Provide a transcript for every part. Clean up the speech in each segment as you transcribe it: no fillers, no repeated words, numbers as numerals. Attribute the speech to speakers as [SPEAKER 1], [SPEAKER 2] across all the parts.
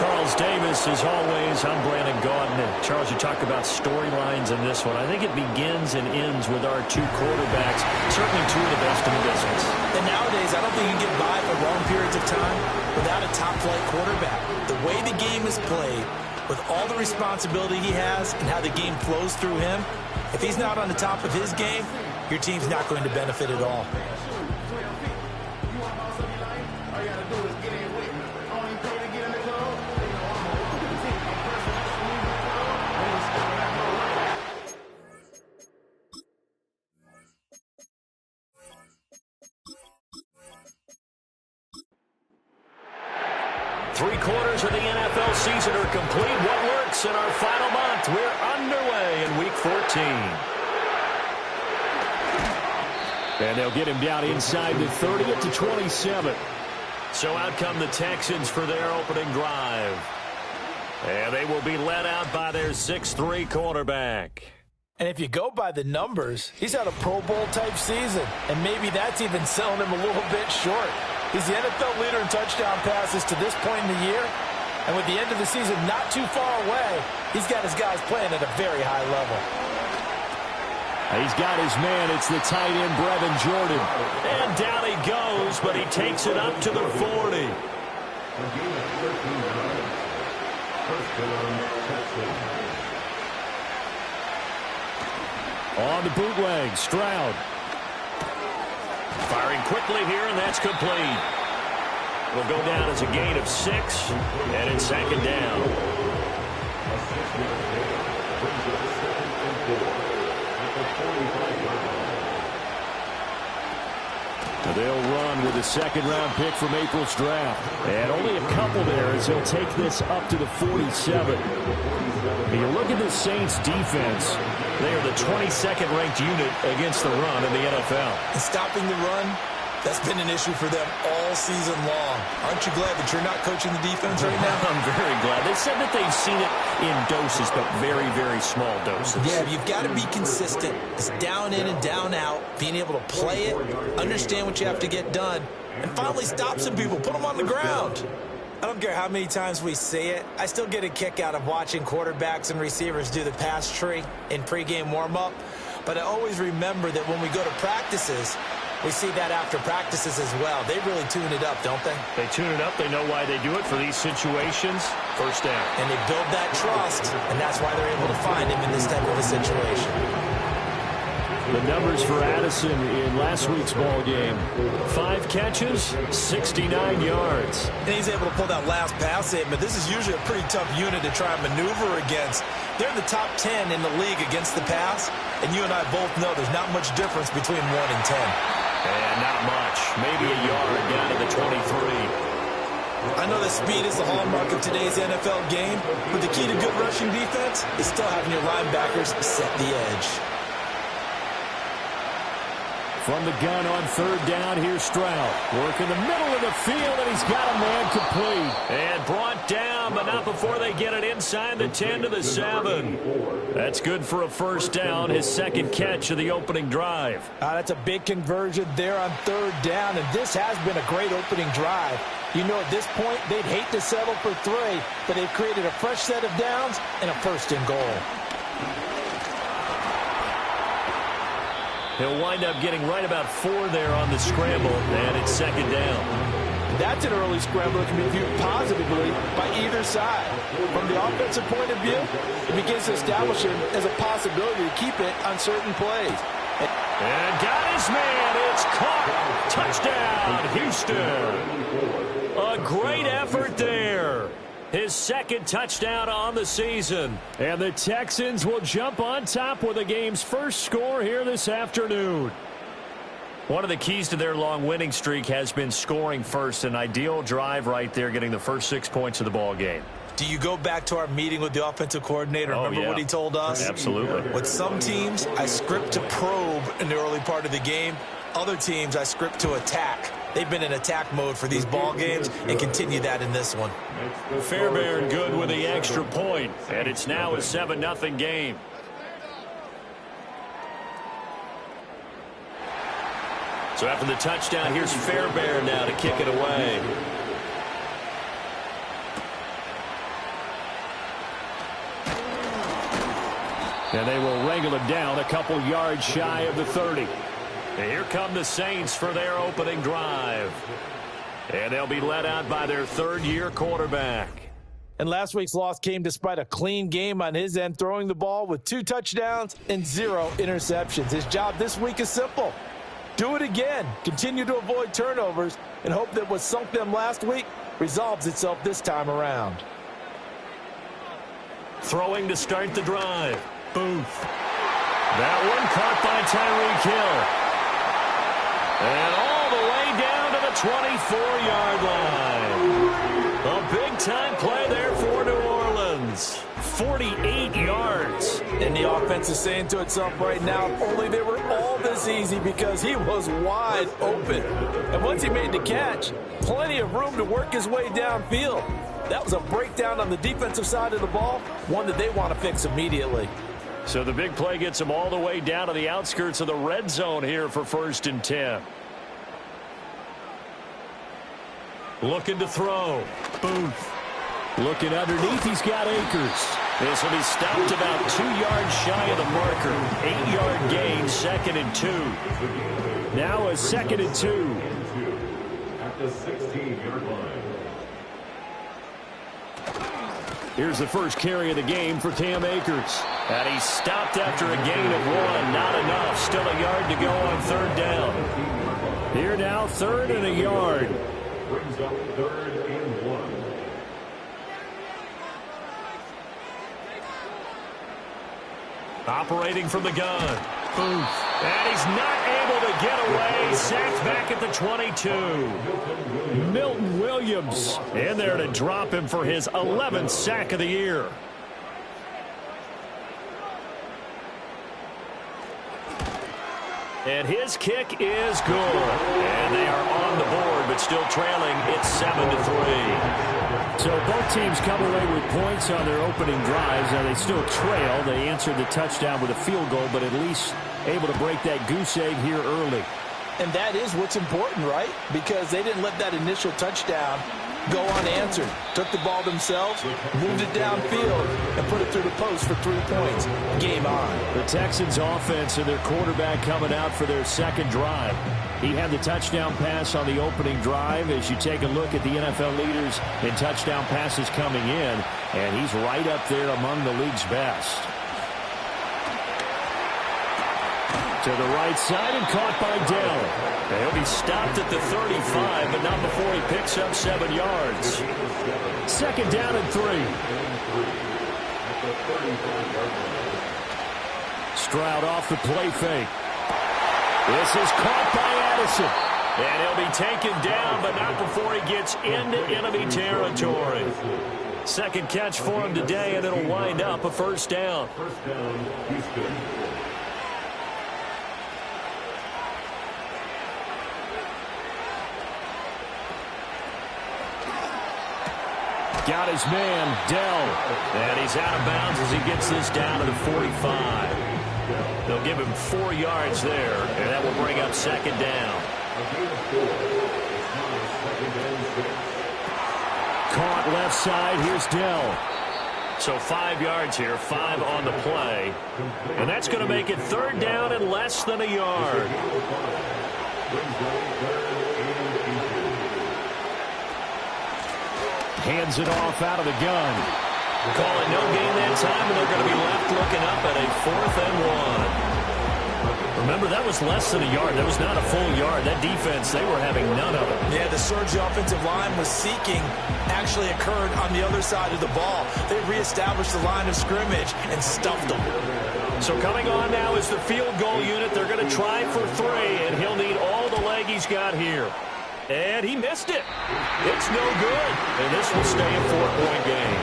[SPEAKER 1] Charles Davis, as always, I'm Brandon Gaudin. And Charles, you talk about storylines in this one. I think it begins and ends with our two quarterbacks, certainly two of the best in the business.
[SPEAKER 2] And nowadays, I don't think you can get by for long periods of time without a top-flight quarterback. The way the game is played, with all the responsibility he has and how the game flows through him, if he's not on the top of his game, your team's not going to benefit at all.
[SPEAKER 1] Three-quarters of the NFL season are complete. What works in our final month? We're underway in Week 14. And they'll get him down inside the 30 to 27. So out come the Texans for their opening drive. And they will be led out by their 6'3" quarterback.
[SPEAKER 2] And if you go by the numbers, he's had a Pro Bowl-type season. And maybe that's even selling him a little bit short. He's the NFL leader in touchdown passes to this point in the year. And with the end of the season not too far away, he's got his guys playing at a very high level.
[SPEAKER 1] He's got his man. It's the tight end, Brevin Jordan. And down he goes, but he takes it up to the 40. On the bootleg, Stroud. Firing quickly here, and that's complete. Will go down as a gain of 6, and it's second down. They'll run with a second-round pick from April's draft. And only a couple there as he'll take this up to the 47. You look at the Saints' defense. They are the 22nd ranked unit against the run in the NFL.
[SPEAKER 2] And stopping the run, that's been an issue for them all season long. Aren't you glad that you're not coaching the defense right now?
[SPEAKER 1] I'm very glad. They said that they've seen it in doses, but very, very small doses.
[SPEAKER 2] Yeah, you've got to be consistent. It's down in and down out, being able to play it, understand what you have to get done, and finally stop some people, put them on the ground. I don't care how many times we say it, I still get a kick out of watching quarterbacks and receivers do the pass tree in pregame warm-up. But I always remember that when we go to practices, we see that after practices as well. They really tune it up, don't they?
[SPEAKER 1] They tune it up. They know why they do it for these situations. First down.
[SPEAKER 2] And they build that trust, and that's why they're able to find him in this type of a situation.
[SPEAKER 1] The numbers for Addison in last week's ball game. 5 catches, 69 yards.
[SPEAKER 2] And he's able to pull that last pass in, but this is usually a pretty tough unit to try and maneuver against. They're in the top 10 in the league against the pass, and you and I both know there's not much difference between 1 and 10.
[SPEAKER 1] And not much. Maybe a yard down to the 23.
[SPEAKER 2] I know that speed is the hallmark of today's NFL game, but the key to good rushing defense is still having your linebackers set the edge.
[SPEAKER 1] From the gun on third down, here's Stroud. Work in the middle of the field, and he's got a man complete. And brought down, but not before they get it inside the 10 to the 7. That's good for a first down, his second catch of the opening drive.
[SPEAKER 2] That's a big conversion there on third down, and this has been a great opening drive. You know, at this point, they'd hate to settle for 3, but they've created a fresh set of downs and a first and goal.
[SPEAKER 1] He'll wind up getting right about 4 there on the scramble, and it's second down.
[SPEAKER 2] That's an early scramble that can be viewed positively by either side. From the offensive point of view, it begins to establish him as a possibility to keep it on certain plays.
[SPEAKER 1] And got his man. It's caught. Touchdown, Houston. A great effort there. His second touchdown on the season. And the Texans will jump on top with the game's first score here this afternoon. One of the keys to their long winning streak has been scoring first. An ideal drive right there, getting the first 6 points of the ball game.
[SPEAKER 2] Do you go back to our meeting with the offensive coordinator? Remember what he told us?
[SPEAKER 1] Absolutely.
[SPEAKER 2] With some teams, I script to probe in the early part of the game. Other teams, I script to attack. They've been in attack mode for these ball games and continue that in this one.
[SPEAKER 1] Fairbairn good with the extra point, and it's now a 7-0 game. So after the touchdown, here's Fairbairn now to kick it away. And they will wrangle him down a couple yards shy of the 30. And here come the Saints for their opening drive. And they'll be led out by their third-year quarterback.
[SPEAKER 2] And last week's loss came despite a clean game on his end, throwing the ball with 2 touchdowns and 0 interceptions. His job this week is simple. Do it again. Continue to avoid turnovers and hope that what sunk them last week resolves itself this time around.
[SPEAKER 1] Throwing to start the drive. Booth. That one caught by Tyreek Hill. And all the way down to the 24-yard line. A big-time play there for New Orleans. 48 yards.
[SPEAKER 2] And the offense is saying to itself right now, if only they were all this easy, because he was wide open. And once he made the catch, plenty of room to work his way downfield. That was a breakdown on the defensive side of the ball, one that they want to fix immediately.
[SPEAKER 1] So the big play gets him all the way down to the outskirts of the red zone here for 1st and 10. Looking to throw. Booth. Looking underneath, he's got Akers. This will be stopped about 2 yards shy of the marker. 8-yard gain, 2nd and 2. Now a 2nd and 2.
[SPEAKER 3] At the 16-yard line.
[SPEAKER 1] Here's the first carry of the game for Cam Akers. And he's stopped after a gain of 1. Not enough. Still a yard to go on 3rd down. Here now, 3rd and a yard.
[SPEAKER 3] Brings up 3rd and 1.
[SPEAKER 1] Operating from the gun. Booth. And he's not able to get away. Sacked back at the 22. Milton Williams in there to drop him for his 11th sack of the year. And his kick is good. And they are on the board, but still trailing. It's 7-3. So both teams come away with points on their opening drives. Now they still trail. They answered the touchdown with a field goal, but at least able to break that goose egg here early.
[SPEAKER 2] And that is what's important, right? Because they didn't let that initial touchdown go unanswered. Took the ball themselves, moved it downfield, and put it through the post for 3 points. Game on.
[SPEAKER 1] The Texans offense and their quarterback coming out for their second drive. He had the touchdown pass on the opening drive. As you take a look at the NFL leaders in touchdown passes coming in, and he's right up there among the league's best. To the right side and caught by Dell. He'll be stopped at the 35, but not before he picks up 7 yards. 2nd down and 3. Stroud off the play fake. This is caught by Addison. And he'll be taken down, but not before he gets into enemy territory. Second catch for him today, and it'll wind up a 1st down.
[SPEAKER 3] First down, Houston.
[SPEAKER 1] Got his man, Dell. And he's out of bounds as he gets this down to the 45. They'll give him 4 yards there, and that will bring up 2nd down. Caught left side. Here's Dell. So 5 yards here, 5 on the play. And that's going to make it 3rd down and less than a yard. Hands it off out of the gun. Calling no gain that time, and they're going to be left looking up at a 4th and 1. Remember, that was less than a yard. That was not a full yard. That defense, they were having none of it.
[SPEAKER 2] Yeah, the surge the offensive line was seeking actually occurred on the other side of the ball. They reestablished the line of scrimmage and stuffed them.
[SPEAKER 1] So coming on now is the field goal unit. They're going to try for 3, and he'll need all the leg he's got here. And he missed it. It's no good. And this will stay a 4-point game.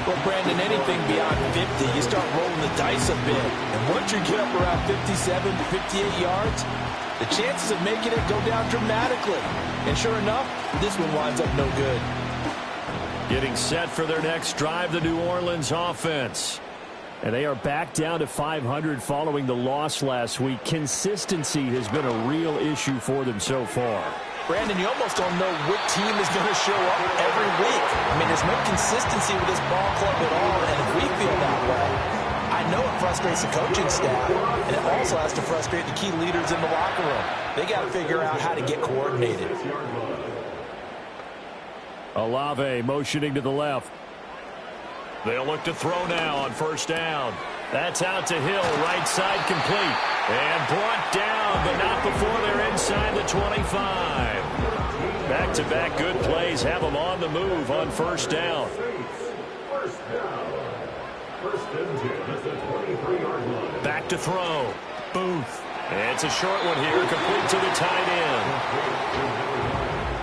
[SPEAKER 2] Well, Brandon, anything beyond 50, you start rolling the dice a bit. And once you get up around 57 to 58 yards, the chances of making it go down dramatically. And sure enough, this one winds up no good.
[SPEAKER 1] Getting set for their next drive, the New Orleans offense. And they are back down to 500 following the loss last week. Consistency has been a real issue for them so far.
[SPEAKER 2] Brandon, you almost don't know what team is going to show up every week. I mean, there's no consistency with this ball club at all, and if we feel that way, I know it frustrates the coaching staff, and it also has to frustrate the key leaders in the locker room. They got to figure out how to get coordinated.
[SPEAKER 1] Olave motioning to the left. They'll look to throw now on first down. That's out to Hill, right side complete. And brought down, but not before they're inside the 25. Back-to-back good plays have them on the move on first down. Back to throw. Booth. It's a short one here, complete to the tight end.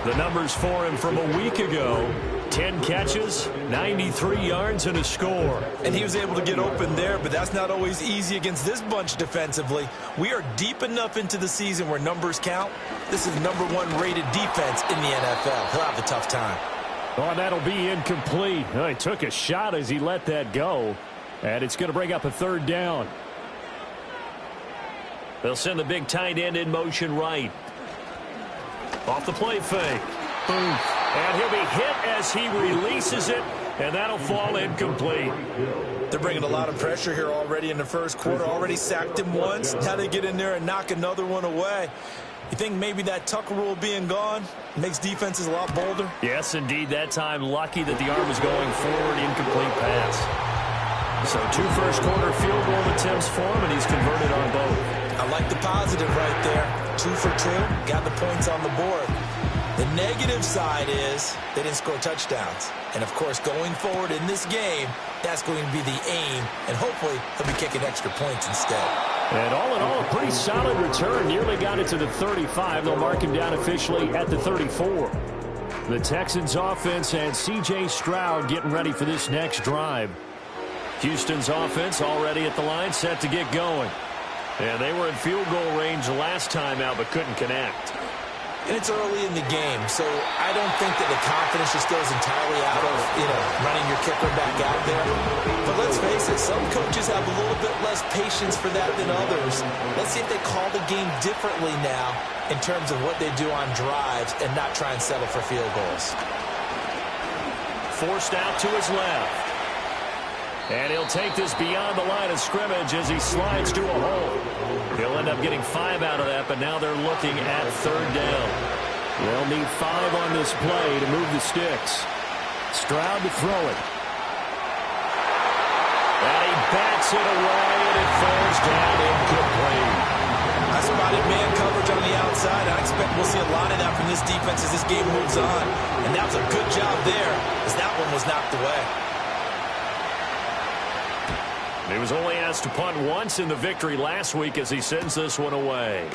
[SPEAKER 1] The numbers for him from a week ago: 10 catches, 93 yards, and a score.
[SPEAKER 2] And he was able to get open there, but that's not always easy against this bunch defensively. We are deep enough into the season where numbers count. This is the #1 rated defense in the NFL. He'll have a tough time.
[SPEAKER 1] Oh, and that'll be incomplete. Oh, he took a shot as he let that go. And it's going to bring up a third down. They'll send the big tight end in motion right. Off the play fake. Boom. And he'll be hit as he releases it, and that'll fall incomplete.
[SPEAKER 2] They're bringing a lot of pressure here already in the first quarter. Already sacked him once. Now they get in there and knock another one away. You think maybe that Tucker rule being gone makes defenses a lot bolder?
[SPEAKER 1] Yes, indeed. That time, lucky that the arm was going forward. Incomplete pass. So 2 first-quarter field goal attempts for him, and he's converted on both.
[SPEAKER 2] I like the positive right there. 2 for 2. Got the points on the board. The negative side is they didn't score touchdowns. And, of course, going forward in this game, that's going to be the aim. And hopefully he'll be kicking extra points instead.
[SPEAKER 1] And all in all, a pretty solid return. Nearly got it to the 35. They'll mark him down officially at the 34. The Texans offense and C.J. Stroud getting ready for this next drive. Houston's offense already at the line, set to get going. And they were in field goal range last time out, but couldn't connect.
[SPEAKER 2] And it's early in the game, so I don't think that the confidence just goes entirely out of, running your kicker back out there. But let's face it, some coaches have a little bit less patience for that than others. Let's see if they call the game differently now in terms of what they do on drives and not try and settle for field goals.
[SPEAKER 1] Forced out to his left. And he'll take this beyond the line of scrimmage as he slides to a hole. He'll end up getting 5 out of that, but now they're looking at third down. They'll need 5 on this play to move the sticks. Stroud to throw it. And he bats it away, and it falls down incomplete.
[SPEAKER 2] I spotted man coverage on the outside. I expect we'll see a lot of that from this defense as this game moves on. And that was a good job there as that one was knocked away.
[SPEAKER 1] He was only asked to punt once in the victory last week as he sends this one away.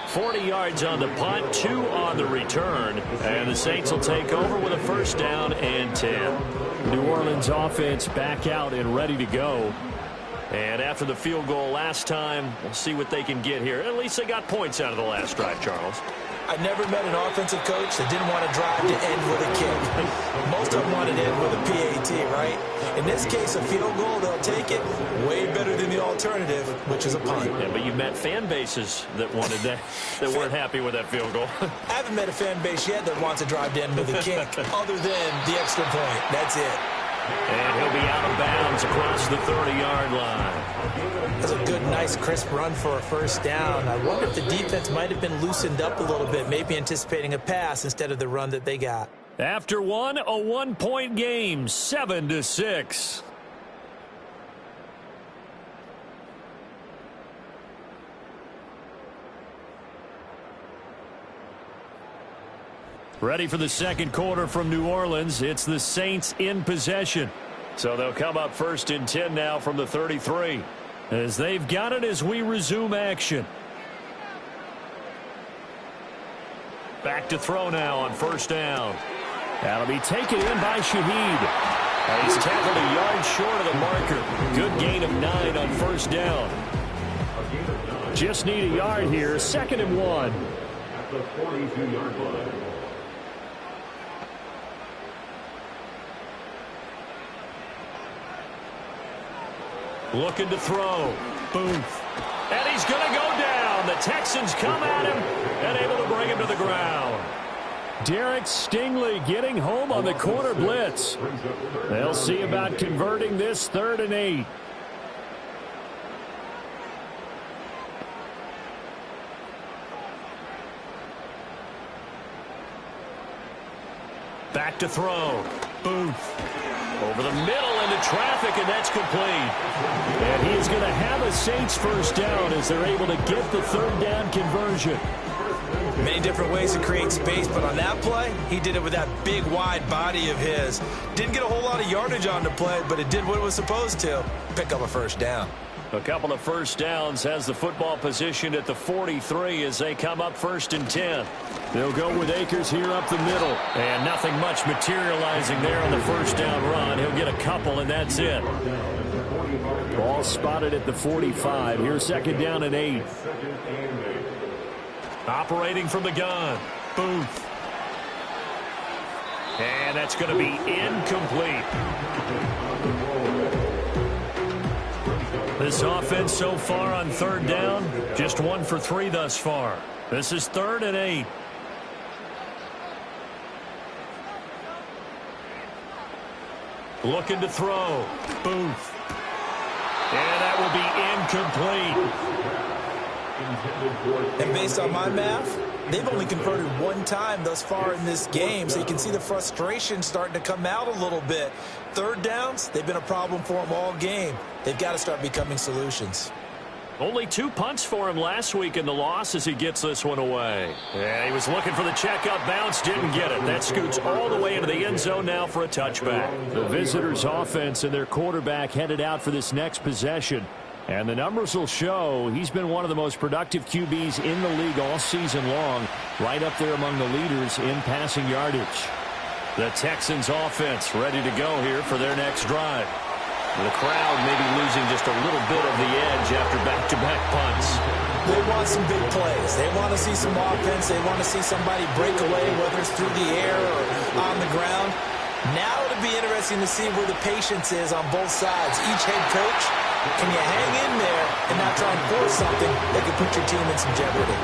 [SPEAKER 1] 40 yards on the punt, 2 on the return. And the Saints will take over with a first down and 10. New Orleans offense back out and ready to go. And after the field goal last time, we'll see what they can get here. At least they got points out of the last drive, Charles.
[SPEAKER 2] I never met an offensive coach that didn't want to drive to end with a kick. Most of them wanted to end with a PAT, right? In this case, a field goal, they'll take it. Way better than the alternative, which is a punt.
[SPEAKER 1] Yeah, but you've met fan bases that wanted that, that weren't happy with that field goal.
[SPEAKER 2] I haven't met a fan base yet that wants to drive to end with a kick, other than the extra point. That's it.
[SPEAKER 1] And he'll be out of bounds across the 30-yard line.
[SPEAKER 2] That's a good, nice, crisp run for a first down. I wonder if the defense might have been loosened up a little bit, maybe anticipating a pass instead of the run that they got.
[SPEAKER 1] After one, a 1-point game, 7-6. Ready for the second quarter from New Orleans. It's the Saints in possession. So they'll come up first and 10 now from the 33. As they've got it as we resume action. Back to throw now on first down. That'll be taken in by Shaheed. And he's tackled a yard short of the marker. Good gain of 9 on first down. Just need a yard here. 2nd and 1.
[SPEAKER 3] At the 42-yard line.
[SPEAKER 1] Looking to throw. Booth. And he's going to go down. The Texans come at him and able to bring him to the ground. Derek Stingley getting home on the corner blitz. They'll see about converting this 3rd and 8. Back to throw. Booth. Over the middle into traffic, and that's complete. And he is going to have a Saints first down as they're able to get the third down conversion.
[SPEAKER 2] Many different ways to create space, but on that play, he did it with that big, wide body of his. Didn't get a whole lot of yardage on the play, but it did what it was supposed to. Pick up a first down.
[SPEAKER 1] A couple of first downs, has the football positioned at the 43 as they come up 1st and 10. They'll go with Akers here up the middle. And nothing much materializing there on the first down run. He'll get a couple, and that's it. Ball spotted at the 45. Here's 2nd down and 8. Operating from the gun. Booth. And that's going to be incomplete. This offense so far on 3rd down, just 1 for 3 thus far. This is 3rd and 8. Looking to throw. Booth. And that will be incomplete.
[SPEAKER 2] And based on my math, they've only converted 1 time thus far in this game, so you can see the frustration starting to come out a little bit. 3rd downs, they've been a problem for them all game. They've got to start becoming solutions.
[SPEAKER 1] Only 2 punts for him last week in the loss as he gets this one away. Yeah, he was looking for the checkup bounce, didn't get it. That scoots all the way into the end zone now for a touchback. The visitors' offense and their quarterback headed out for this next possession. And the numbers will show he's been one of the most productive QBs in the league all season long, right up there among the leaders in passing yardage. The Texans' offense ready to go here for their next drive. The crowd may be losing just a little bit of the edge after back-to-back punts.
[SPEAKER 2] They want some big plays. They want to see some offense. They want to see somebody break away, whether it's through the air or on the ground. Now it'll be interesting to see where the patience is on both sides. Each head coach, can you hang in there and not try and force something that could put your team in some jeopardy?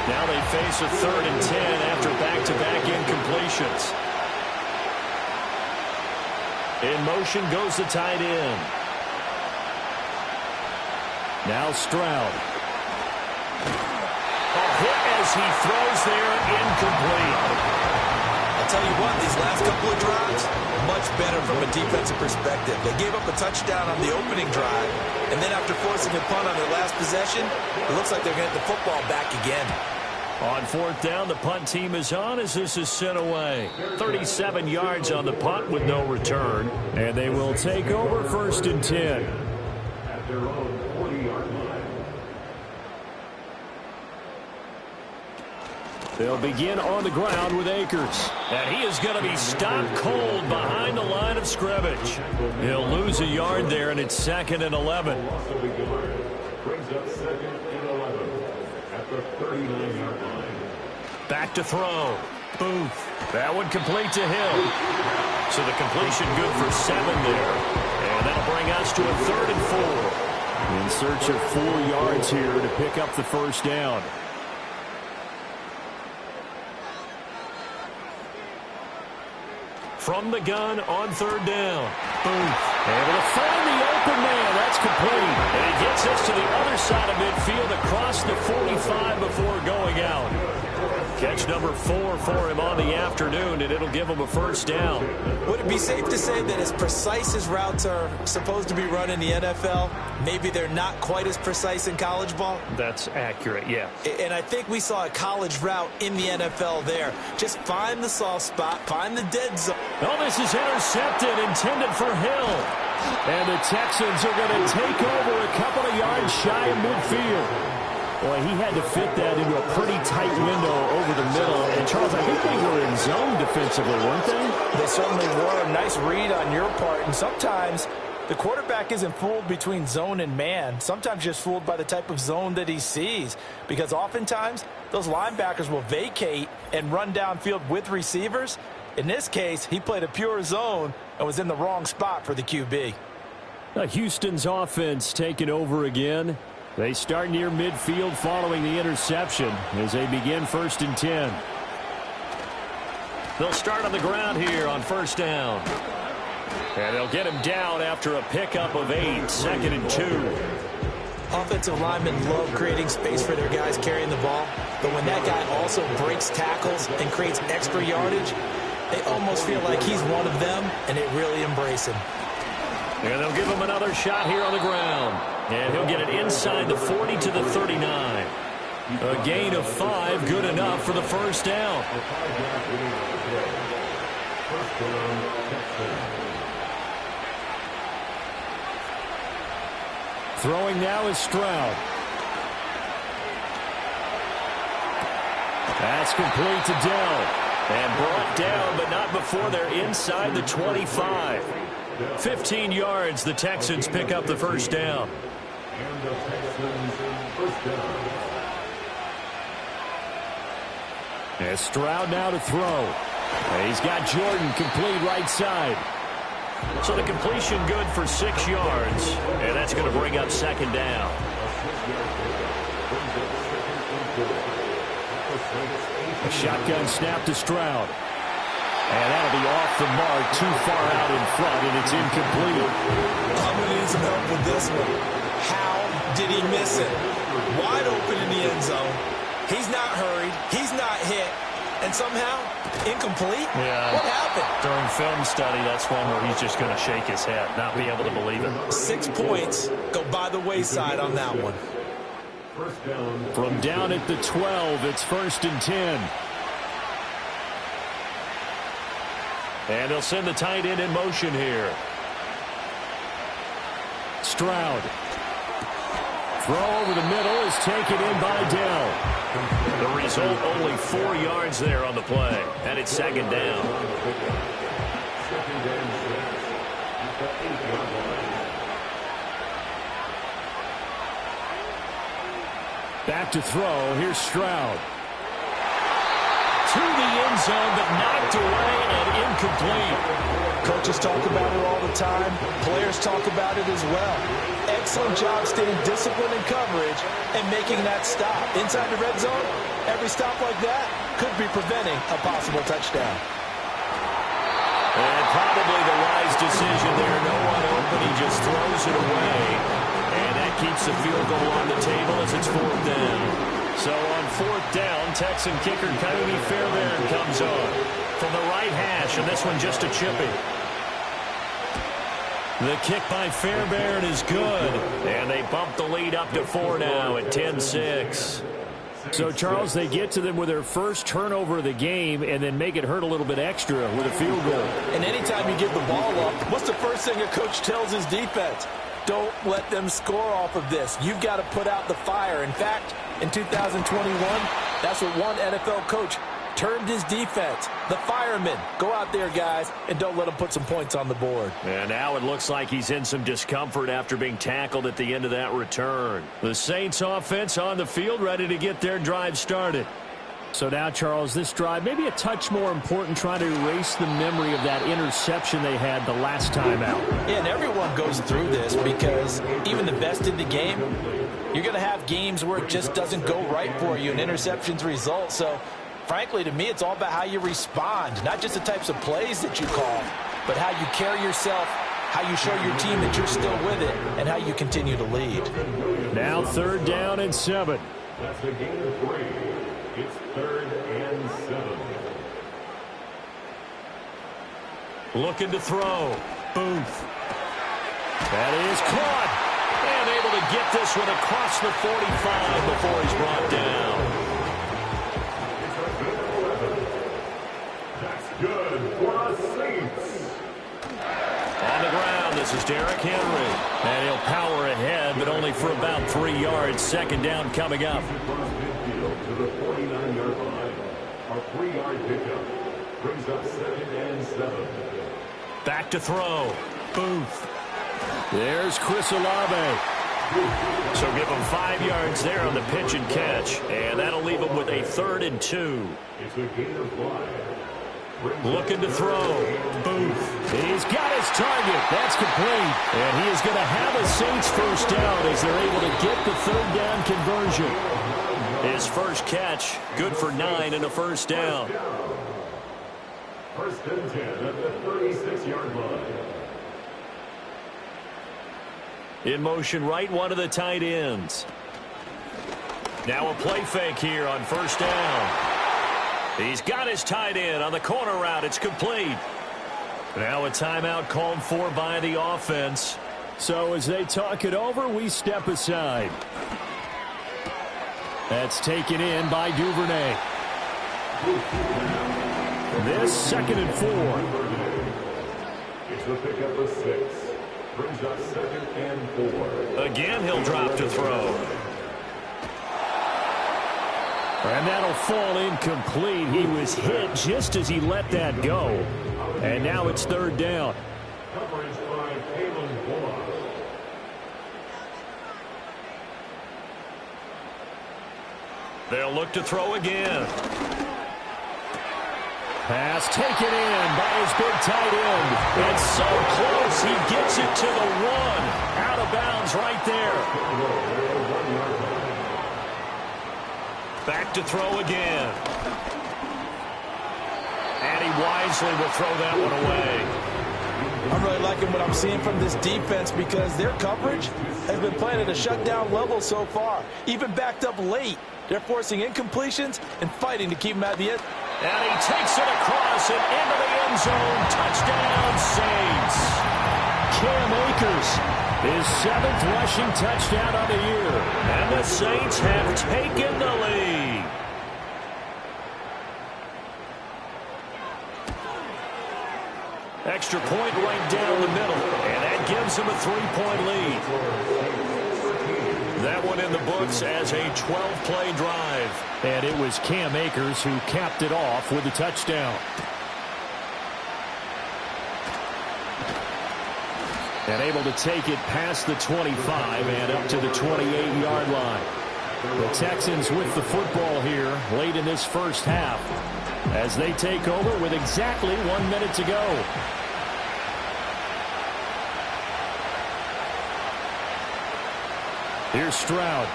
[SPEAKER 1] Now they face a 3rd and 10 after back-to-back incompletions. In motion goes the tight end. Now Stroud. A hit as he throws there, incomplete.
[SPEAKER 2] I'll tell you what, these last couple of drives, much better from a defensive perspective. They gave up a touchdown on the opening drive, and then after forcing a punt on their last possession, it looks like they're going to get the football back again.
[SPEAKER 1] On 4th down, the punt team is on as this is sent away. 37 yards on the punt with no return. And they will take over 1st and 10.
[SPEAKER 3] At their own 40-yard line.
[SPEAKER 1] They'll begin on the ground with Akers. And he is going to be stopped cold behind the line of scrimmage. He'll lose a yard there, and it's 2nd and 11.
[SPEAKER 3] Brings up 2nd and 11 at the 39-yard line.
[SPEAKER 1] Back to throw. Booth. That one complete to him. So the completion good for 7 there. And that'll bring us to a 3rd and 4. In search of 4 yards here to pick up the first down. From the gun on 3rd down. Booth. Able to find the open man. That's complete. And he gets us to the other side of midfield across the 45 before going out. Catch number 4 for him on the afternoon, and it'll give him a first down.
[SPEAKER 2] Would it be safe to say that as precise as routes are supposed to be run in the NFL, maybe they're not quite as precise in college ball?
[SPEAKER 1] That's accurate, yeah.
[SPEAKER 2] And I think we saw a college route in the NFL there. Just find the soft spot, find the dead zone.
[SPEAKER 1] Oh, this is intercepted, intended for Hill. And the Texans are going to take over a couple of yards shy of midfield. Boy, he had to fit that into a pretty tight window over the middle. And, Charles, I think they were in zone defensively, weren't they?
[SPEAKER 4] They certainly were. A nice read on your part. And sometimes the quarterback isn't fooled between zone and man. Sometimes just fooled by the type of zone that he sees. Because oftentimes those linebackers will vacate and run downfield with receivers. In this case, he played a pure zone and was in the wrong spot for the QB.
[SPEAKER 1] Houston's offense taking over again. They start near midfield following the interception as they begin 1st and 10. They'll start on the ground here on 1st down. And they'll get him down after a pickup of 8, 2nd and 2.
[SPEAKER 2] Offensive linemen love creating space for their guys carrying the ball. But when that guy also breaks tackles and creates extra yardage, They almost feel like he's one of them, and they really embrace him.
[SPEAKER 1] And they'll give him another shot here on the ground. And he'll get it inside the 40 to the 39. A gain of 5, good enough for the first down. Throwing now is Stroud. That's complete to Dell. And brought down, but not before they're inside the 25. 15 yards, the Texans pick up the first down.
[SPEAKER 3] And the Texans first down.
[SPEAKER 1] And Stroud now to throw. He's got Jordan complete right side. So the completion good for 6 yards. And that's going to bring up second down. A shotgun snap to Stroud. And that'll be off the mark, too far out in front, and it's incomplete.
[SPEAKER 2] I'm going to need some help with this one. How did he miss it? Wide open in the end zone. He's not hurried. He's not hit. And somehow, incomplete?
[SPEAKER 5] Yeah.
[SPEAKER 2] What happened?
[SPEAKER 5] During film study, that's one where he's just going to shake his head, not be able to believe it.
[SPEAKER 2] 6 points go by the wayside on that one.
[SPEAKER 1] From down at the 12, it's 1st and 10. And they'll send the tight end in motion here. Stroud. Throw over the middle is taken in by Dell. The result, only 4 yards there on the play. And it's second down. Back to throw. Here's Stroud. To the end zone, but knocked away and incomplete.
[SPEAKER 4] Coaches talk about it all the time. Players talk about it as well. Excellent job staying disciplined in coverage and making that stop. Inside the red zone, every stop like that could be preventing a possible touchdown.
[SPEAKER 1] And probably the wise decision there. No one open. He just throws it away. And that keeps the field goal on the table as it's 4th down. So on 4th down, Texan kicker Kaimi Fairbairn comes on from the right hash, and this one just a chippy. The kick by Fairbairn is good, and they bump the lead up to 4 now at 10-6. So, Charles, they get to them with their first turnover of the game and then make it hurt a little bit extra with a field goal.
[SPEAKER 4] And anytime you give the ball up, what's the first thing a coach tells his defense? Don't let them score off of this. You've got to put out the fire. In fact, in 2021, that's what one NFL coach termed his defense. The firemen. Go out there, guys, and don't let them put some points on the board.
[SPEAKER 1] And now it looks like he's in some discomfort after being tackled at the end of that return. The Saints offense on the field, ready to get their drive started. So now, Charles, this drive may be a touch more important, trying to erase the memory of that interception they had the last time out.
[SPEAKER 4] Yeah, and everyone goes through this because even the best in the game, you're going to have games where it just doesn't go right for you and interceptions result. So, frankly, to me, it's all about how you respond, not just the types of plays that you call, but how you carry yourself, how you show your team that you're still with it, and how you continue to lead.
[SPEAKER 1] Now 3rd down and 7.
[SPEAKER 3] That's a gain of 3. It's 3rd and 7.
[SPEAKER 1] Looking to throw. Booth. That is caught. And able to get this one across the 45 before he's brought down.
[SPEAKER 3] That's good for the Saints.
[SPEAKER 1] On the ground, this is Derrick Henry. And he'll power ahead, but only for about 3 yards. Second down coming up.
[SPEAKER 3] To the 49-yard line. A 3-yard pickup brings up 2nd and 7.
[SPEAKER 1] Back to throw. Booth. There's Chris Olave. So give him 5 yards there on the pitch and catch. And that'll leave him with a 3rd and 2.
[SPEAKER 3] It's a gain of 5.
[SPEAKER 1] Looking to throw. Booth. He's got his target. That's complete. And he is going to have a Saints first down as they're able to get the 3rd down conversion. His first catch, good for 9 and a first down.
[SPEAKER 3] 1st and 10 at the 36-yard line.
[SPEAKER 1] In motion right, one of the tight ends. Now a play fake here on 1st down. He's got his tight end on the corner route. It's complete. Now a timeout called for by the offense. So as they talk it over, we step aside. That's taken in by Duvernay. This 2nd and 4.
[SPEAKER 3] It's the pickup of 6. Brings up 2nd and 4.
[SPEAKER 1] Again, he'll drop to throw. And that'll fall incomplete. He was hit just as he let that go. And now it's 3rd down.
[SPEAKER 3] Coverage by Kalen Bullock.
[SPEAKER 1] They'll look to throw again. Pass taken in by his big tight end. And so close, he gets it to the 1. Out of bounds right there. Back to throw again. And he wisely will throw that one away.
[SPEAKER 4] I'm really liking what I'm seeing from this defense because their coverage has been playing at a shutdown level so far. Even backed up late. They're forcing incompletions and fighting to keep them at the end.
[SPEAKER 1] And he takes it across and into the end zone. Touchdown, Saints. Cam Akers, his 7th rushing touchdown of the year. And the Saints have taken the lead. Extra point right down the middle. And that gives them a 3-point lead. That one in the books as a 12-play drive. And it was Cam Akers who capped it off with a touchdown. And able to take it past the 25 and up to the 28-yard line. The Texans with the football here late in this first half as they take over with exactly 1 minute to go. Here's Stroud.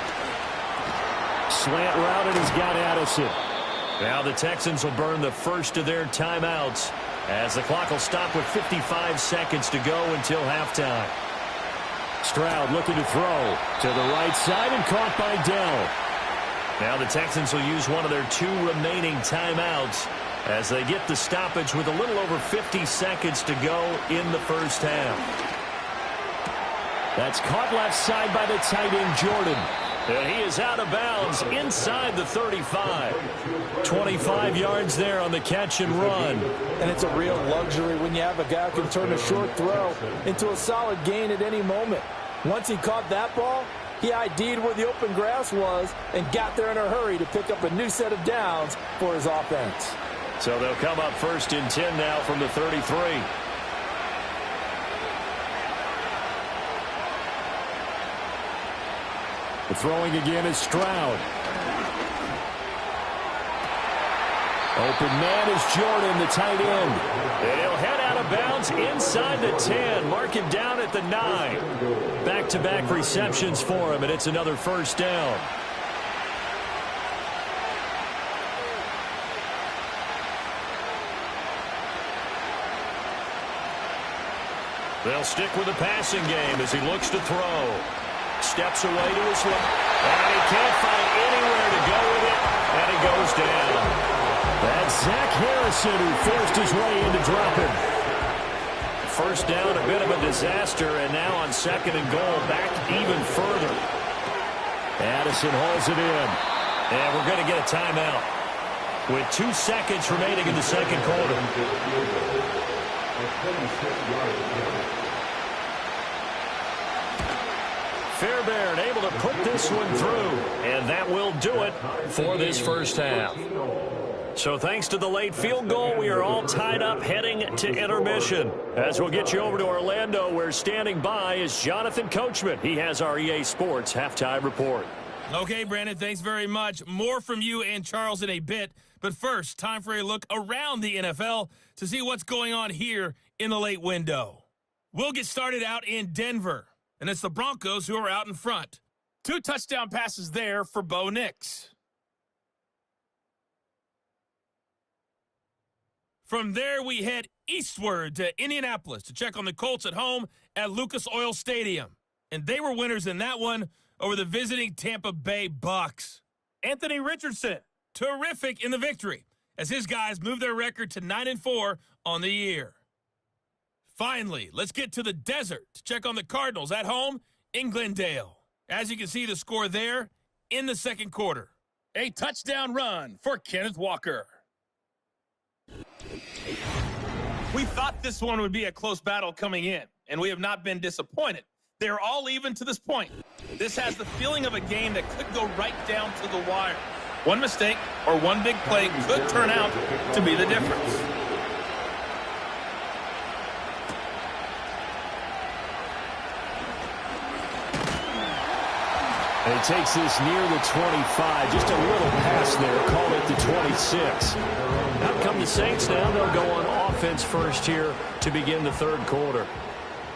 [SPEAKER 1] Slant route, and he's got Addison. Now the Texans will burn the first of their timeouts as the clock will stop with 55 seconds to go until halftime. Stroud looking to throw to the right side and caught by Dell. Now the Texans will use one of their 2 remaining timeouts as they get the stoppage with a little over 50 seconds to go in the first half. That's caught left side by the tight end, Jordan. And he is out of bounds inside the 35. 25 yards there on the catch and run.
[SPEAKER 4] And it's a real luxury when you have a guy who can turn a short throw into a solid gain at any moment. Once he caught that ball, he ID'd where the open grass was and got there in a hurry to pick up a new set of downs for his offense.
[SPEAKER 1] So they'll come up 1st and 10 now from the 33. The throwing again is Stroud. Open man is Jordan, the tight end. And he'll head out of bounds inside the 10. Mark him down at the 9. Back-to-back receptions for him, and it's another first down. They'll stick with the passing game as he looks to throw. Steps away to his left. And he can't find anywhere to go with it. And he goes down. That's Zach Harrison who forced his way into dropping. First down, a bit of a disaster. And now on 2nd and goal, back even further. Addison hauls it in. And we're going to get a timeout with 2 seconds remaining in the second quarter. Fairbairn able to put this one through, and that will do it for this first half. So thanks to the late field goal, we are all tied up heading to intermission. As we'll get you over to Orlando, where standing by is Jonathan Coachman. He has our EA Sports halftime report.
[SPEAKER 6] Okay, Brandon, thanks very much. More from you and Charles in a bit. But first, time for a look around the NFL to see what's going on here in the late window. We'll get started out in Denver. And it's the Broncos who are out in front. 2 touchdown passes there for Bo Nix. From there, we head eastward to Indianapolis to check on the Colts at home at Lucas Oil Stadium. And they were winners in that one over the visiting Tampa Bay Bucks. Anthony Richardson, terrific in the victory as his guys move their record to 9-4 on the year. Finally, let's get to the desert to check on the Cardinals at home in Glendale. As you can see, the score there in the second quarter.
[SPEAKER 5] A touchdown run for Kenneth Walker.
[SPEAKER 6] We thought this one would be a close battle coming in, and we have not been disappointed. They're all even to this point. This has the feeling of a game that could go right down to the wire. One mistake or one big play could turn out to be the difference.
[SPEAKER 1] And he takes this near the 25, just a little pass there, called it the 26. Out come the Saints now. They'll go on offense first here to begin the third quarter.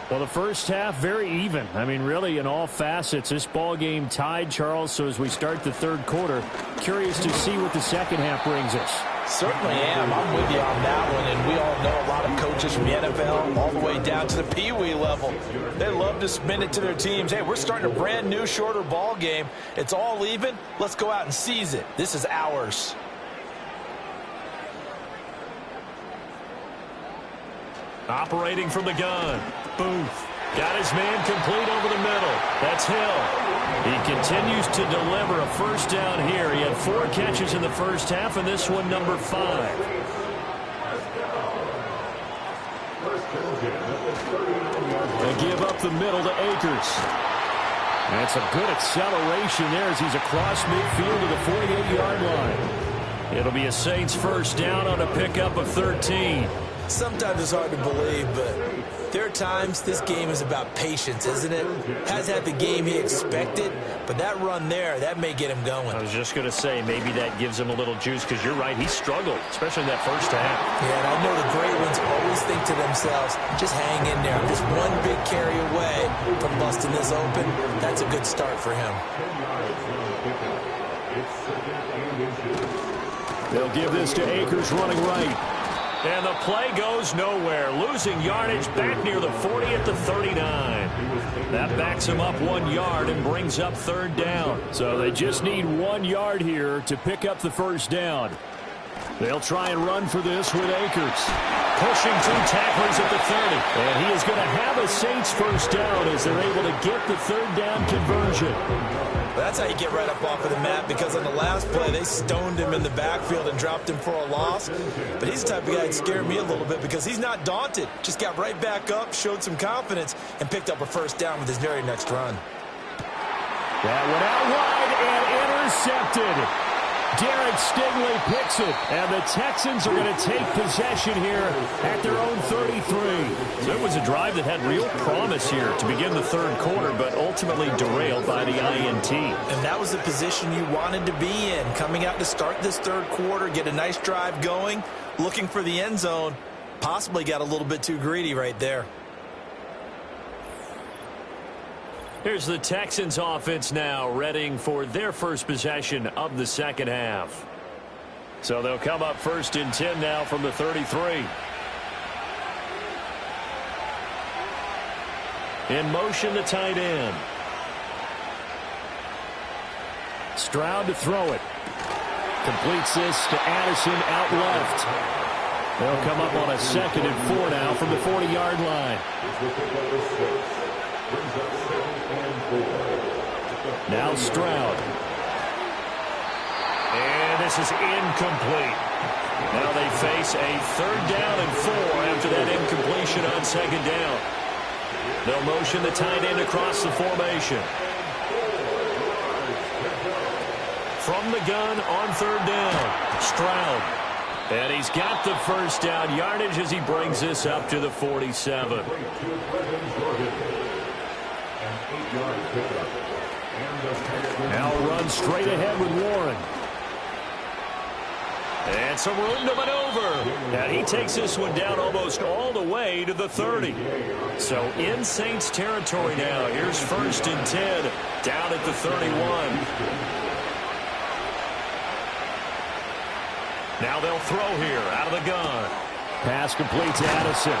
[SPEAKER 1] Well, the first half, very even. I mean, really, in all facets, this ball game tied, Charles. So as we start the third quarter, curious to see what the second half brings us.
[SPEAKER 4] Certainly am. I'm with you on that one, and we all know a lot of coaches from the NFL all the way down to the Pee-wee level. They love to spin it to their teams. Hey, we're starting a brand new, shorter ball game. It's all even. Let's go out and seize it. This is ours.
[SPEAKER 1] Operating from the gun. Booth. Got his man complete over the middle. That's Hill. He continues to deliver a first down here. He had 4 catches in the first half, and this one number 5. They give up the middle to Akers. And it's a good acceleration there as he's across midfield to the 48-yard line. It'll be a Saints first down on a pickup of 13.
[SPEAKER 2] Sometimes it's hard to believe, but there are times this game is about patience, isn't it? Has had the game he expected, but that run there, that may get him going.
[SPEAKER 1] I was just going to say, maybe that gives him a little juice, because you're right, he struggled, especially in that first half.
[SPEAKER 2] Yeah, and I know the great ones always think to themselves, just hang in there. Just one big carry away from busting this open. That's a good start for him.
[SPEAKER 1] They'll give this to Akers running right. And the play goes nowhere. Losing yardage back near the 40 at the 39. That backs him up 1 yard and brings up third down. So they just need 1 yard here to pick up the first down. They'll try and run for this with Akers. Pushing 2 tacklers at the 30. And he is going to have a Saints first down as they're able to get the third down conversion.
[SPEAKER 2] Well, that's how you get right up off of the mat, because on the last play, they stoned him in the backfield and dropped him for a loss. But he's the type of guy that scared me a little bit because he's not daunted. Just got right back up, showed some confidence, and picked up a first down with his very next run.
[SPEAKER 1] That went out wide and intercepted. Derek Stingley picks it, and the Texans are going to take possession here at their own 33. So it was a drive that had real promise here to begin the third quarter, but ultimately derailed by the INT.
[SPEAKER 2] And that was the position you wanted to be in, coming out to start this third quarter, get a nice drive going, looking for the end zone. Possibly got a little bit too greedy right there.
[SPEAKER 1] Here's the Texans offense now, readying for their first possession of the second half. So they'll come up first and 10 now from the 33. In motion, the tight end. Stroud to throw it. Completes this to Addison out left. They'll come up on a 2nd and 4 now from the 40-yard line. Now Stroud. And this is incomplete. Now they face a 3rd down and 4 after that incompletion on 2nd down. They'll motion the tight end across the formation. From the gun on 3rd down, Stroud. And he's got the first down yardage as he brings this up to the 47. Now run straight ahead with Warren. And some room to maneuver. And he takes this one down almost all the way to the 30. So in Saints territory now. Here's 1st and 10 down at the 31. Now they'll throw here out of the gun. Pass complete to Addison.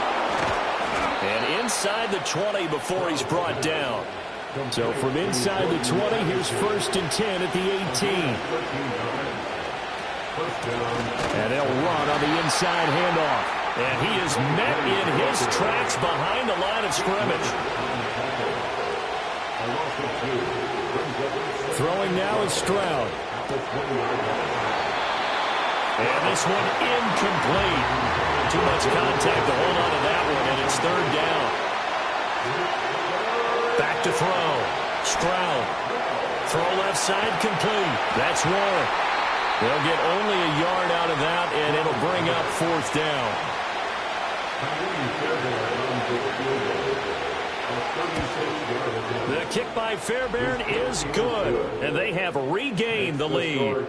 [SPEAKER 1] And inside the 20 before he's brought down. So from inside the 20, here's 1st and 10 at the 18. And they'll run on the inside handoff. And he is met in his tracks behind the line of scrimmage. Throwing now is Stroud. And this one incomplete. Too much contact to hold on to that one, and it's third down. Back to throw. Stroud. Throw left side complete. That's one. They'll get only a yard out of that, and it'll bring up fourth down. The kick by Fairbairn is good, and they have regained the lead.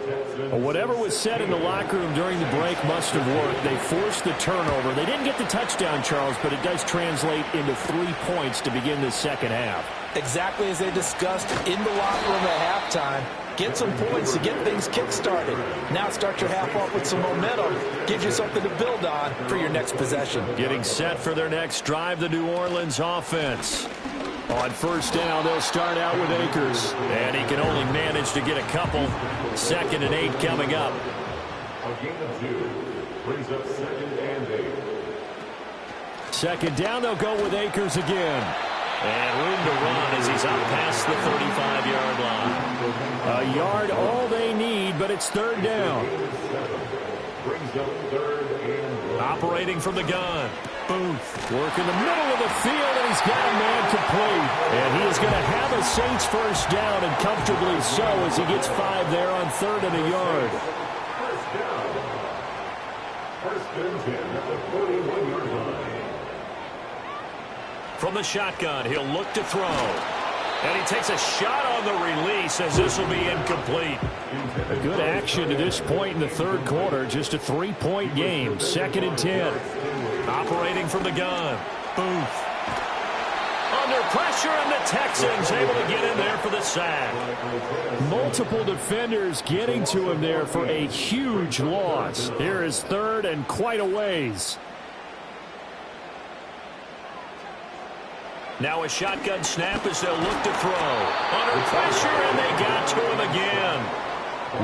[SPEAKER 1] Whatever was said in the locker room during the break must have worked. They forced the turnover. They didn't get the touchdown, Charles, but it does translate into 3 points to begin the second half.
[SPEAKER 4] Exactly as they discussed in the locker room at halftime. Get some points to get things kick-started. Now start your half off with some momentum. Gives you something to build on for your next possession.
[SPEAKER 1] Getting set for their next drive, the New Orleans offense. On first down, they'll start out with Akers. And he can only manage to get a couple. 2nd and 8 coming up.
[SPEAKER 3] A gain of 2 brings up 2nd and 8.
[SPEAKER 1] 2nd down, they'll go with Akers again. And room to run as he's out past the 35-yard line. A yard all they need, but it's third down. Operating from the gun. Booth working the middle of the field, and he's got a man complete. And he is going to have a Saints first down, and comfortably so, as he gets 5 there on 3rd and a yard.
[SPEAKER 3] First and 10 at the 41-yard line.
[SPEAKER 1] From the shotgun, he'll look to throw. And he takes a shot on the release as this will be incomplete. A good action to this point in the third quarter. Just a 3-point game. 2nd and 10. Operating from the gun. Booth. Under pressure, and the Texans able to get in there for the sack. Multiple defenders getting to him there for a huge loss. Here is 3rd and quite a ways. Now a shotgun snap as they'll look to throw. Under pressure, and they got to him again.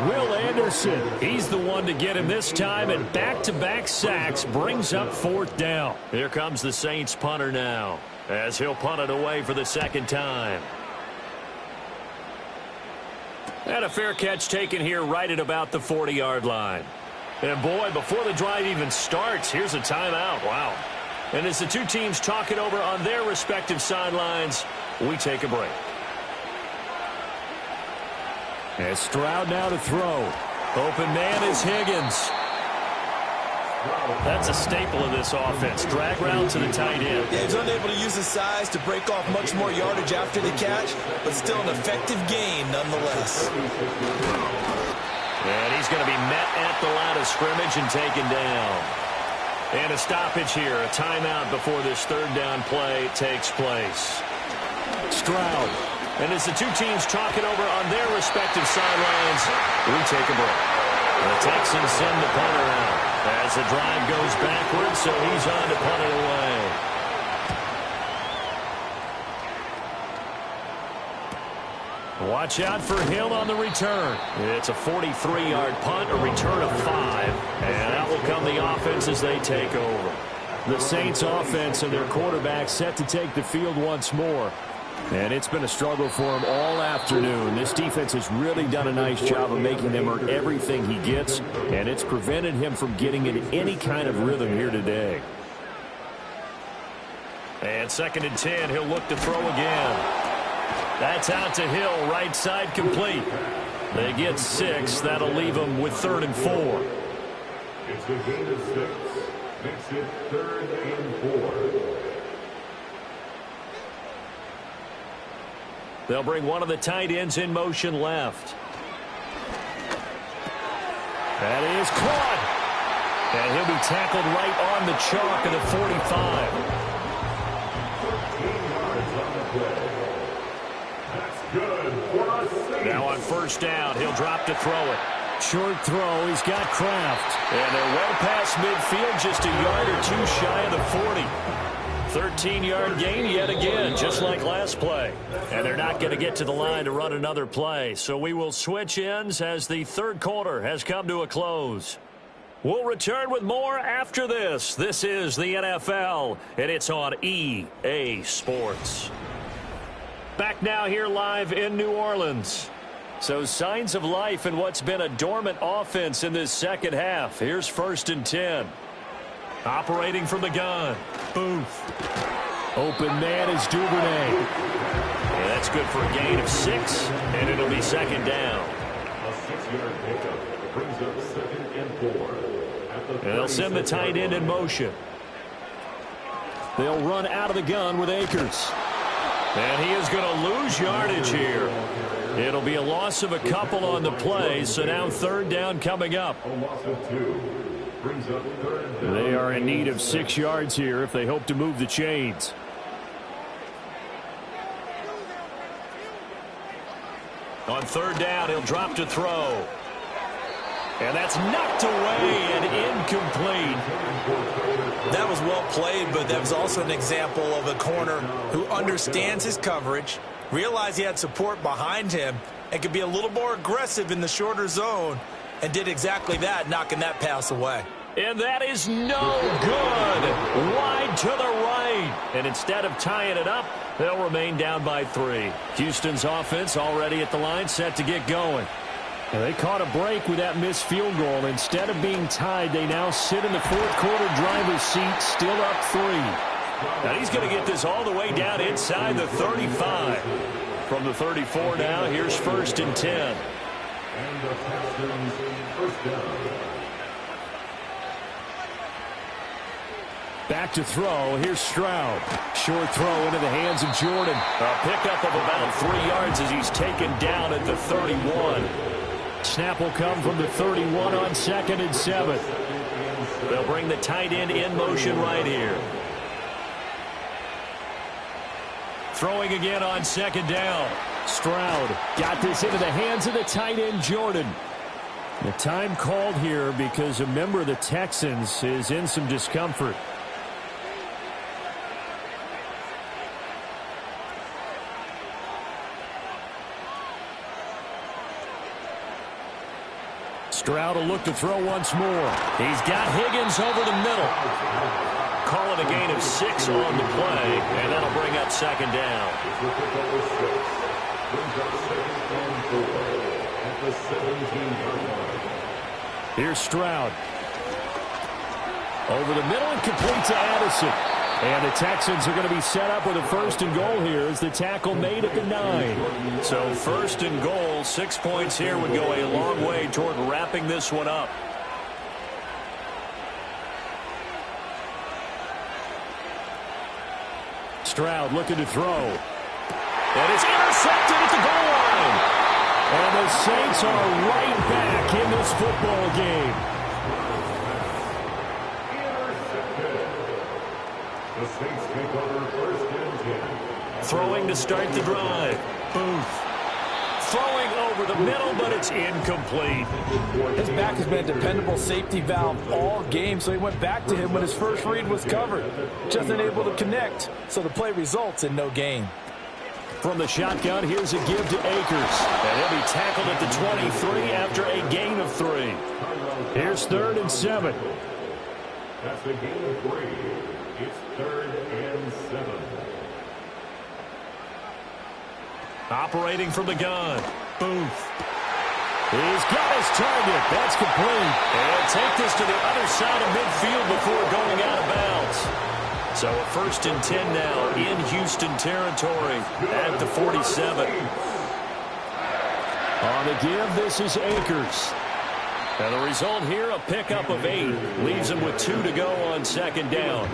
[SPEAKER 1] Will Anderson, he's the one to get him this time, and back-to-back sacks brings up 4th down. Here comes the Saints punter now, as he'll punt it away for the 2nd time. And a fair catch taken here right at about the 40-yard line. And boy, before the drive even starts, here's a timeout. Wow. And as the two teams talk it over on their respective sidelines, we take a break. As Stroud now to throw. Open man is Higgins. That's a staple of this offense. Drag route to the tight end.
[SPEAKER 2] Yeah, he's unable to use his size to break off much more yardage after the catch, but still an effective gain nonetheless.
[SPEAKER 1] And he's going to be met at the line of scrimmage and taken down. And a stoppage here, a timeout before this 3rd down play takes place. Stroud. And as the two teams talk it over on their respective sidelines, we take a break. The Texans send the punter out as the drive goes backwards, so he's on to punt it away. Watch out for Hill on the return. It's a 43-yard punt, a return of 5. And out will come the offense as they take over. The Saints offense and their quarterback set to take the field once more. And it's been a struggle for him all afternoon. This defense has really done a nice job of making him earn everything he gets, and it's prevented him from getting into any kind of rhythm here today. And 2nd and 10, he'll look to throw again. That's out to Hill, right side complete. They get 6. That'll leave them with 3rd and 4.
[SPEAKER 3] It's a gain of 6. Makes it 3rd and 4.
[SPEAKER 1] They'll bring one of the tight ends in motion left. That is caught. And he'll be tackled right on the chalk of the 45.
[SPEAKER 3] 13 yards on the play. That's good for us.
[SPEAKER 1] Now on first down, he'll drop to throw it. Short throw, he's got Kraft. And they're well past midfield, just a yard or two shy of the 40. 13-yard gain yet again, just like last play. And they're not going to get to the line to run another play. So we will switch ends as the third quarter has come to a close. We'll return with more after this. This is the NFL, and it's on EA Sports. Back now here live in New Orleans. So signs of life in what's been a dormant offense in this second half. Here's 1st and 10. Operating from the gun. Booth. Open man is Duvernay. And that's good for a gain of 6, and it'll be second down.
[SPEAKER 3] A 6-yard pickup brings up 2nd and 4.
[SPEAKER 1] And they'll send the tight end in motion. They'll run out of the gun with Akers. And he is going to lose yardage here. It'll be a loss of a couple on the play, so now 3rd down coming up.
[SPEAKER 3] A loss of 2 brings up 3rd down.
[SPEAKER 1] They are in need of 6 yards here if they hope to move the chains. On 3rd down, he'll drop to throw. And that's knocked away and incomplete.
[SPEAKER 2] That was well played, but that was also an example of a corner who understands his coverage, realized he had support behind him, and could be a little more aggressive in the shorter zone, and did exactly that, knocking that pass away.
[SPEAKER 1] And that is no good. Wide to the right. And instead of tying it up, they'll remain down by 3. Houston's offense already at the line, set to get going. And they caught a break with that missed field goal. Instead of being tied, they now sit in the 4th quarter driver's seat, still up 3. Now he's going to get this all the way down inside the 35. From the 34 now, here's 1st and 10.
[SPEAKER 3] And the Texans 1st down.
[SPEAKER 1] Back to throw. Here's Stroud. Short throw into the hands of Jordan. A pickup of about 3 yards as he's taken down at the 31. Snap will come from the 31 on 2nd and 7. They'll bring the tight end in motion right here. Throwing again on 2nd down. Stroud got this into the hands of the tight end, Jordan. The time called here because a member of the Texans is in some discomfort. Stroud will look to throw once more. He's got Higgins over the middle. Call it a gain of 6 on the play, and that'll bring up 2nd down. Here's Stroud. Over the middle and complete to Addison. And the Texans are going to be set up with a 1st and goal here as the tackle made at the 9. So 1st and goal, 6 points here would go a long way toward wrapping this one up. Stroud looking to throw. And it's intercepted at the goal line. And the Saints are right back in this football game.
[SPEAKER 3] The Saints take over 1st and 10.
[SPEAKER 1] Throwing to start the drive. Booth. Throwing over the middle, but it's incomplete.
[SPEAKER 4] His back has been a dependable safety valve all game, so he went back to him when his first read was covered. Just unable to connect, so the play results in no gain.
[SPEAKER 1] From the shotgun, here's a give to Akers. And he'll be tackled at the 23 after a gain of 3. Here's 3rd and 7.
[SPEAKER 3] That's a gain of 3. It's 3rd and 7.
[SPEAKER 1] Operating from the gun. Booth. He's got his target. That's complete. And take this to the other side of midfield before going out of bounds. So a 1st and 10 now in Houston territory at the 47. On the give, this is Akers. And the result here, a pickup of 8. Leaves him with 2 to go on 2nd down.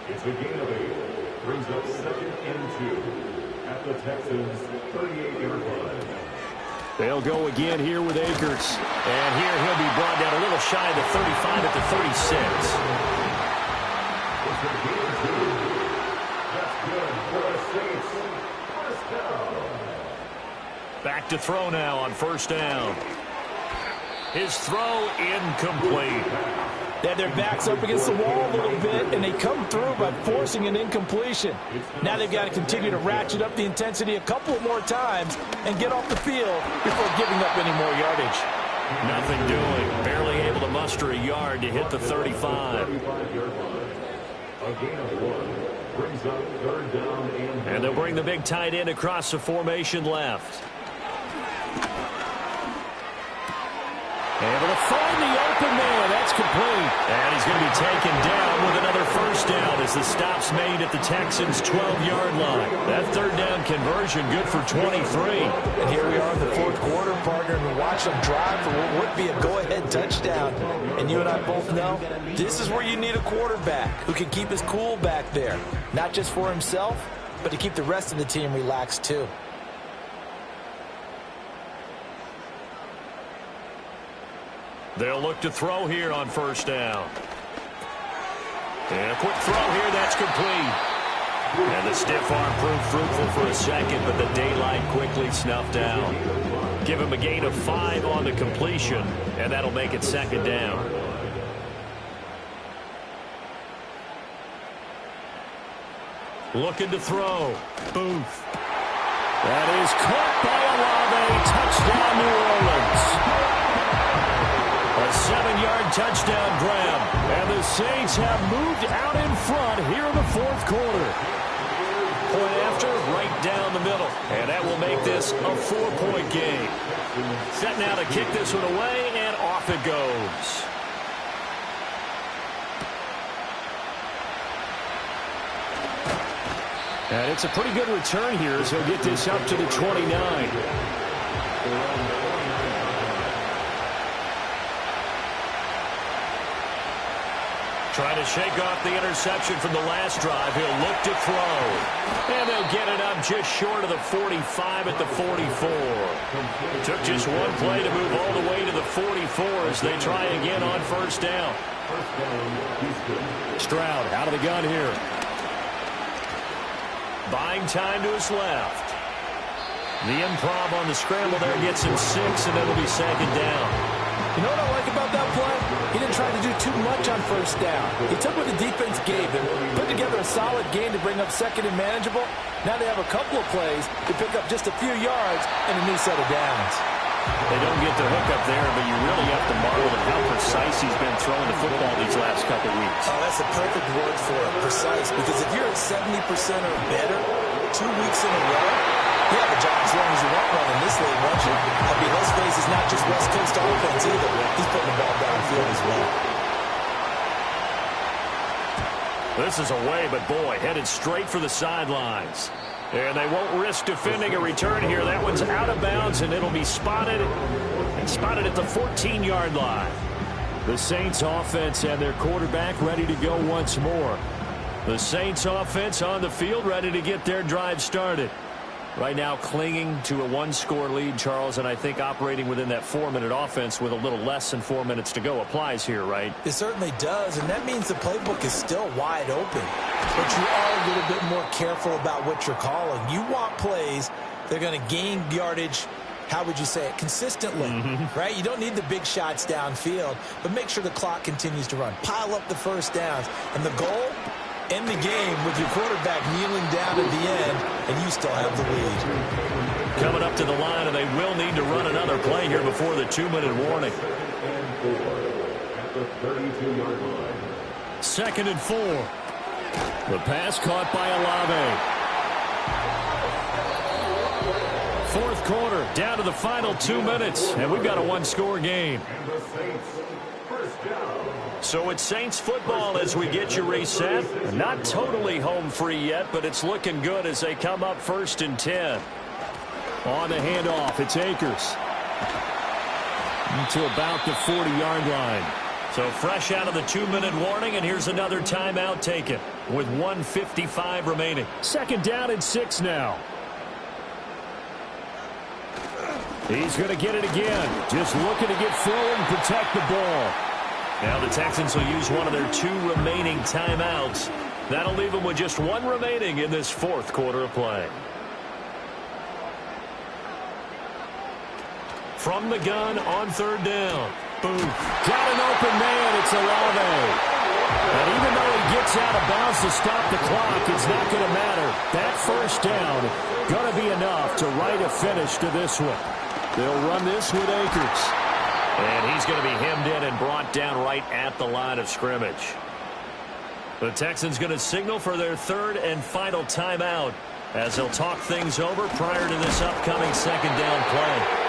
[SPEAKER 3] It's a gain of 8. Brings up 2nd and 2 at the Texans' 38-yard line.
[SPEAKER 1] They'll go again here with Akers. And here he'll be brought down a little shy of the 35 at the 36.
[SPEAKER 3] It's a gain of 2. That's good for the Saints. 1st down.
[SPEAKER 1] Back to throw now on 1st down. His throw incomplete.
[SPEAKER 4] They had their backs up against the wall a little bit, and they come through by forcing an incompletion. Now they've got to continue to ratchet up the intensity a couple more times and get off the field before giving up any more yardage.
[SPEAKER 1] Nothing doing. Barely able to muster a yard to hit the 35.
[SPEAKER 3] A gain of 1 brings up 3rd down
[SPEAKER 1] And they'll bring the big tight end across the formation left. Able to find the open man. That's complete. And he's going to be taken down with another first down as the stop's made at the Texans' 12-yard line. That 3rd down conversion good for 23.
[SPEAKER 4] And here we are in the 4th quarter, partner, and we watch them drive for what would be a go-ahead touchdown. And you and I both know this is where you need a quarterback who can keep his cool back there. Not just for himself, but to keep the rest of the team relaxed too.
[SPEAKER 1] They'll look to throw here on 1st down. And a quick throw here, that's complete. And the stiff arm proved fruitful for a second, but the daylight quickly snuffed out. Give him a gain of 5 on the completion, and that'll make it 2nd down. Looking to throw. Booth. That is caught by Olave. Touchdown, New Orleans. A 7-yard touchdown grab. And the Saints have moved out in front here in the 4th quarter. Point after, right down the middle. And that will make this a 4-point game. Set now to kick this one away, and off it goes. And it's a pretty good return here as he'll get this up to the 29. Trying to shake off the interception from the last drive. He'll look to throw. And they'll get it up just short of the 45 at the 44. Took just one play to move all the way to the 44 as they try again on 1st down. Stroud out of the gun here. Buying time to his left. The improv on the scramble there gets him 6, and it'll be 2nd down.
[SPEAKER 4] You know what I like about that play? He didn't try to do too much on 1st down. He took what the defense gave him, put together a solid game to bring up 2nd and manageable. Now they have a couple of plays to pick up just a few yards and a new set of downs.
[SPEAKER 1] They don't get the hook up there, but you really have to marvel at how precise he's been throwing the football these last couple weeks.
[SPEAKER 2] Oh, that's the perfect word for it, precise. Because if you're at 70% or better 2 weeks in a row, you have a job as long as you want one in this league, won't you? I mean, let's face it's not just West Coast offense either. He's putting the ball downfield as well.
[SPEAKER 1] This is away, but boy, headed straight for the sidelines. And they won't risk defending a return here. That one's out of bounds, and it'll be spotted at the 14-yard line. The Saints offense and their quarterback ready to go once more. The Saints offense on the field ready to get their drive started. Right now clinging to a 1-score lead, Charles, and I think operating within that 4-minute offense with a little less than 4 minutes to go applies here, right?
[SPEAKER 2] It certainly does, and that means the playbook is still wide open. But you are a little bit more careful about what you're calling. You want plays that are going to gain yardage, how would you say it, consistently, right? You don't need the big shots downfield, but make sure the clock continues to run. Pile up the first downs, and the goal, end the game with your quarterback kneeling down at the end, and you still have the lead.
[SPEAKER 1] Coming up to the line, and they will need to run another play here before the 2-minute warning.
[SPEAKER 3] At the 32-yard line.
[SPEAKER 1] 2nd and 4. The pass caught by Olave. 4th quarter, down to the final 2 minutes, and we've got a 1-score game.
[SPEAKER 3] And the Saints, first down.
[SPEAKER 1] So it's Saints football as we get you reset. Not totally home free yet, but it's looking good as they come up 1st and 10. On the handoff, it's Akers. To about the 40-yard line. So fresh out of the 2-minute warning, and here's another timeout taken with 1:55 remaining. 2nd down and 6 now. He's going to get it again. Just looking to get forward and protect the ball. Now the Texans will use one of their 2 remaining timeouts. That'll leave them with just 1 remaining in this 4th quarter of play. From the gun on 3rd down. Boom. Got an open man. It's Olave. And even though he gets out of bounds to stop the clock, it's not going to matter. That first down going to be enough to write a finish to this one. They'll run this with Akers. And he's going to be hemmed in and brought down right at the line of scrimmage. The Texans going to signal for their third and final timeout as they'll talk things over prior to this upcoming second down play.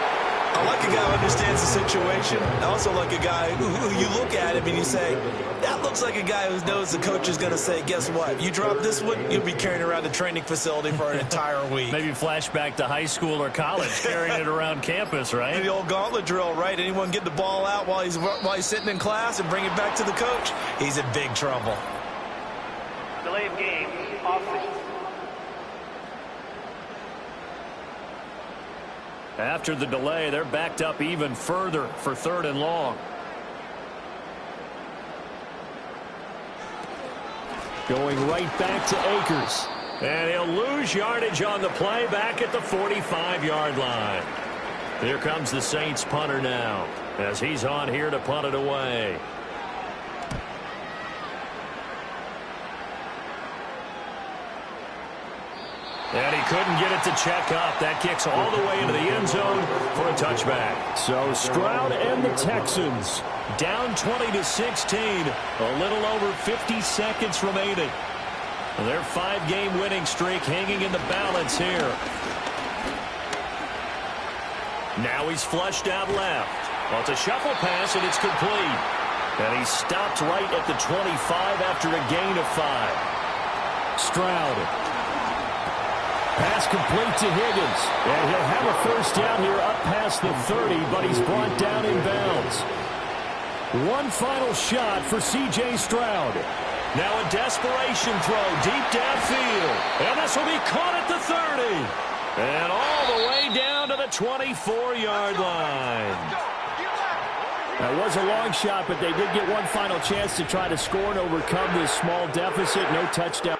[SPEAKER 2] I like a guy who understands the situation. I also like a guy who you look at him and you say, that looks like a guy who knows the coach is going to say, guess what? If you drop this one, you'll be carrying around the training facility for an entire week.
[SPEAKER 5] Maybe flashback to high school or college, carrying it around campus, right?
[SPEAKER 2] The old gauntlet drill, right? Anyone get the ball out while he's sitting in class and bring it back to the coach? He's in big trouble.
[SPEAKER 7] Delay of game, offense.
[SPEAKER 1] After the delay, they're backed up even further for third and long. Going right back to Akers. And he'll lose yardage on the play back at the 45-yard line. Here comes the Saints punter now as he's on here to punt it away. And he couldn't get it to check up. That kicks all the way into the end zone for a touchback. So Stroud and the Texans down 20-16. A little over 50 seconds remaining. Their 5-game winning streak hanging in the balance here. Now he's flushed out left. Well, it's a shuffle pass, and it's complete. And he stopped right at the 25 after a gain of 5. Stroud. Pass complete to Higgins. And he'll have a first down here up past the 30, but he's brought down in bounds. One final shot for C.J. Stroud. Now a desperation throw deep downfield. And this will be caught at the 30. And all the way down to the 24-yard line. That was a long shot, but they did get one final chance to try to score and overcome this small deficit. No touchdown.